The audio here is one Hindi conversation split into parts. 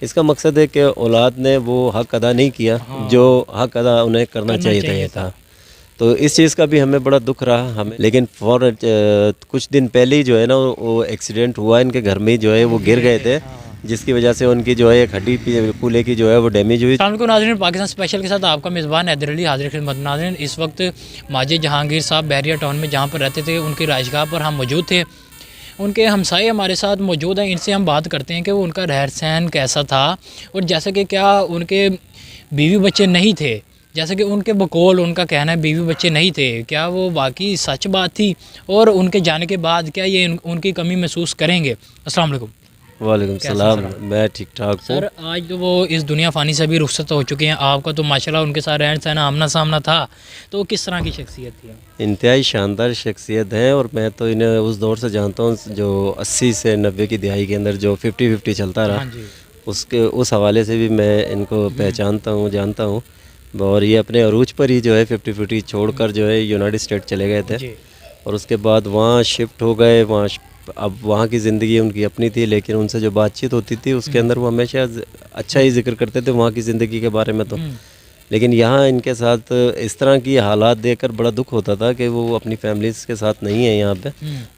इसका मकसद है कि औलाद ने वो हक़ अदा नहीं किया जो हक़ अदा उन्हें करना चाहिए था। तो इस चीज़ का भी हमें बड़ा दुख रहा हमें, लेकिन कुछ दिन पहले ही जो है ना वो एक्सीडेंट हुआ इनके घर में ही, जो है वो गिर गए थे, जिसकी वजह से उनकी जो है एक हड्डी कूल्हे की जो है वो डैमेज हुई। अस्सलाम वालेकुम नाज़रीन, पाकिस्तान स्पेशल के साथ आपका मेज़बान हैदर अली हाज़िर खिदमत। नाज़रीन, इस वक्त माजिद जहांगीर साहब बहरिया टाउन में जहाँ पर रहते थे उनकी राइशगाह पर हम मौजूद थे। उनके हमसाए हमारे साथ मौजूद हैं, इनसे हम बात करते हैं कि वो उनका रहन सहन कैसा था और जैसे कि क्या उनके बीवी बच्चे नहीं थे, जैसे कि उनके बकौल उनका कहना है बीवी बच्चे नहीं थे, क्या वो वाकई सच बात थी और उनके जाने के बाद क्या ये उनकी कमी महसूस करेंगे। अस्सलाम वालेकुम। वालेकुम सलाम, मैं ठीक ठाक हूँ सर। आज तो वो इस दुनिया फ़ानी से भी रुखसत हो चुके हैं, आपका तो माशाल्लाह उनके साथ रहन सहन आमना सामना था, तो किस तरह की शख्सियत थी? इंतहाई शानदार शख्सियत है और मैं तो इन्हें उस दौर से जानता हूँ जो 80 से 90 की दिहाई के अंदर जो 50-50 चलता रहा, उसके उस हवाले से भी मैं इनको पहचानता हूँ, जानता हूँ। और ये अपने अरूज पर ही जो है 50-50 छोड़कर जो है यूनाइटेड स्टेट चले गए थे और उसके बाद वहाँ शिफ्ट हो गए। वहाँ अब वहाँ की ज़िंदगी उनकी अपनी थी, लेकिन उनसे जो बातचीत होती थी उसके अंदर वो हमेशा अच्छा ही जिक्र करते थे वहाँ की ज़िंदगी के बारे में। तो लेकिन यहाँ इनके साथ इस तरह की हालात देखकर बड़ा दुख होता था कि वो अपनी फैमिलीज़ के साथ नहीं है, यहाँ पे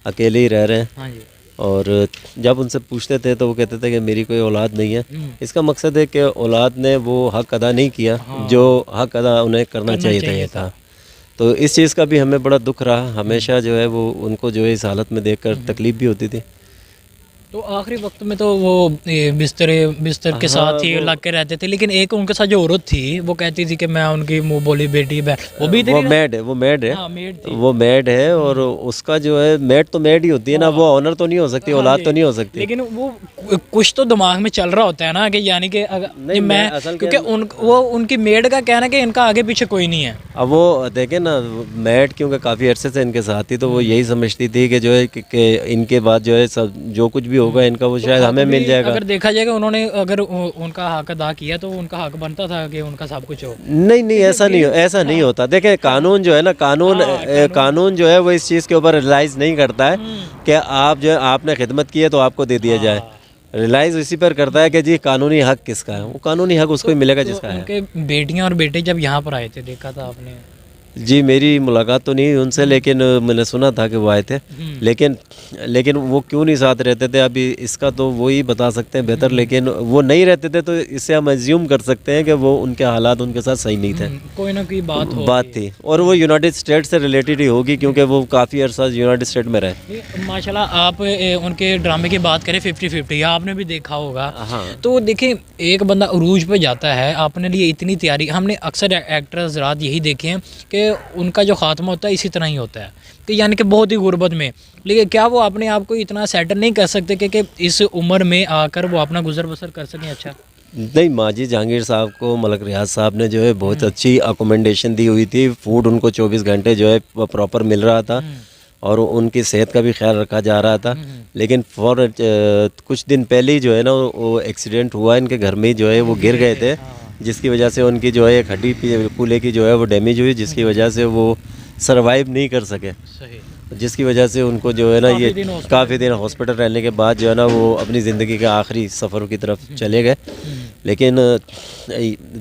अकेले ही रह रहे हैं। और जब उनसे पूछते थे तो वो कहते थे कि मेरी कोई औलाद नहीं है। इसका मकसद है कि औलाद ने वो हक़ अदा नहीं किया जो हक़ अदा उन्हें करना चाहिए था। तो इस चीज़ का भी हमें बड़ा दुख रहा हमेशा, जो है वो उनको जो है इस हालत में देखकर तकलीफ़ भी होती थी। तो आखिरी वक्त में तो वो बिस्तर के साथ ही लग के रहते थे, लेकिन एक उनके साथ जो औरत थी वो कहती थी कि मैं उनकी मुँह बोली बेटी वो भी वो मेड है, वो मेड है और उसका जो है मेड तो मेड ही होती है ना, वो ऑनर तो नहीं हो सकती, औलाद तो नहीं हो सकती। लेकिन वो कुछ तो दिमाग में चल रहा होता है ना कि यानी कि अगर मैं क्योंकि वो उनकी मेड का कहना कि इनका आगे पीछे कोई नहीं है। अब वो देखें ना, मेड क्योंकि काफ़ी अरसे से इनके साथ थी, तो वो यही समझती थी कि जो है कि इनके बाद जो है सब जो कुछ भी होगा इनका वो शायद हमें मिल जाएगा। अगर देखा जाएगा उन्होंने अगर उनका हक अदा किया तो उनका हक बनता था कि उनका सब कुछ हो। नहीं, ऐसा नहीं होता। देखें, कानून जो है ना, कानून जो है वो इस चीज़ के ऊपर रियलाइज़ नहीं करता है कि आप जो है आपने खिदमत की है तो आपको दे दिया जाए। रियलाइज़ इसी पर करता है कि जी कानूनी हक किसका है, वो कानूनी हक उसको ही मिलेगा जिसका है। उनके बेटियां और बेटे जब यहाँ पर आए थे, देखा था आपने? जी, मेरी मुलाकात तो नहीं हुई उनसे, लेकिन मैंने सुना था कि वो आए थे। लेकिन वो क्यों नहीं साथ रहते थे अभी इसका तो वो ही बता सकते हैं बेहतर। लेकिन वो नहीं रहते थे तो इससे हम एज्यूम कर सकते हैं कि वो उनके हालात उनके साथ सही नहीं थे, कोई ना कोई बात थी। और वो यूनाइटेड स्टेट से रिलेटेड ही होगी क्योंकि वो काफ़ी अर्सा यूनाइटेड स्टेट में रहे। माशाल्लाह, आप उनके ड्रामे की बात करें 50-50, आपने भी देखा होगा। हाँ। तो देखिए, एक बंदा अरूज पे जाता है, अपने लिए इतनी तैयारी, हमने अक्सर एक्टर्स रात यही देखे हैं कि उनका जो ख़ात्मा होता है इसी तरह ही होता है, कि यानी कि बहुत ही गुर्बत में। लेकिन क्या वो अपने आप को इतना सेटल नहीं कर सकते कि इस उम्र में आकर वो अपना गुजर बसर कर सकें? अच्छा नहीं, माजिद जहांगीर साहब को मलक रियाज साहब ने जो है बहुत अच्छी अकोमोडेशन दी हुई थी। फूड उनको 24 घंटे जो है प्रॉपर मिल रहा था और उनकी सेहत का भी ख्याल रखा जा रहा था। लेकिन कुछ दिन पहले ही जो है ना वो एक्सीडेंट हुआ इनके घर में ही, जो है वो गिर गए थे, जिसकी वजह से उनकी जो है एक हड्डी कूल्हे की जो है वो डैमेज हुई, जिसकी वजह से वो सरवाइव नहीं कर सके। जिसकी वजह से उनको जो है ना ये काफ़ी दिन हॉस्पिटल रहने के बाद जो है ना वो अपनी ज़िंदगी के आखिरी सफ़र की तरफ चले गए। लेकिन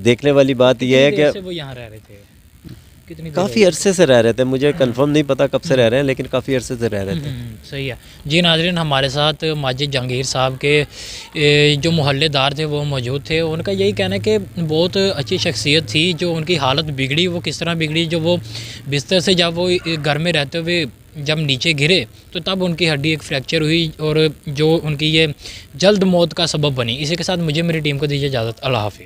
देखने वाली बात यह है कि वो यहाँ रह रहे थे, काफ़ी अरसे से रह रहे थे, मुझे कंफर्म नहीं पता कब से रह रहे हैं, लेकिन काफ़ी अरसे से रह रहे थे। सही है जी। नाज़रीन, हमारे साथ माजिद जहांगीर साहब के जो मोहल्लेदार थे वो मौजूद थे। उनका यही कहना है कि बहुत अच्छी शख्सियत थी। जो उनकी हालत बिगड़ी वो किस तरह बिगड़ी, जो वो बिस्तर से जब वो घर में रहते हुए जब नीचे गिरे तो तब उनकी हड्डी एक फ्रैक्चर हुई और जो उनकी ये जल्द मौत का सबब बनी। इसी के साथ मुझे मेरी टीम को दीजिए इजाज़त। अल्लाह हाफ़िज़।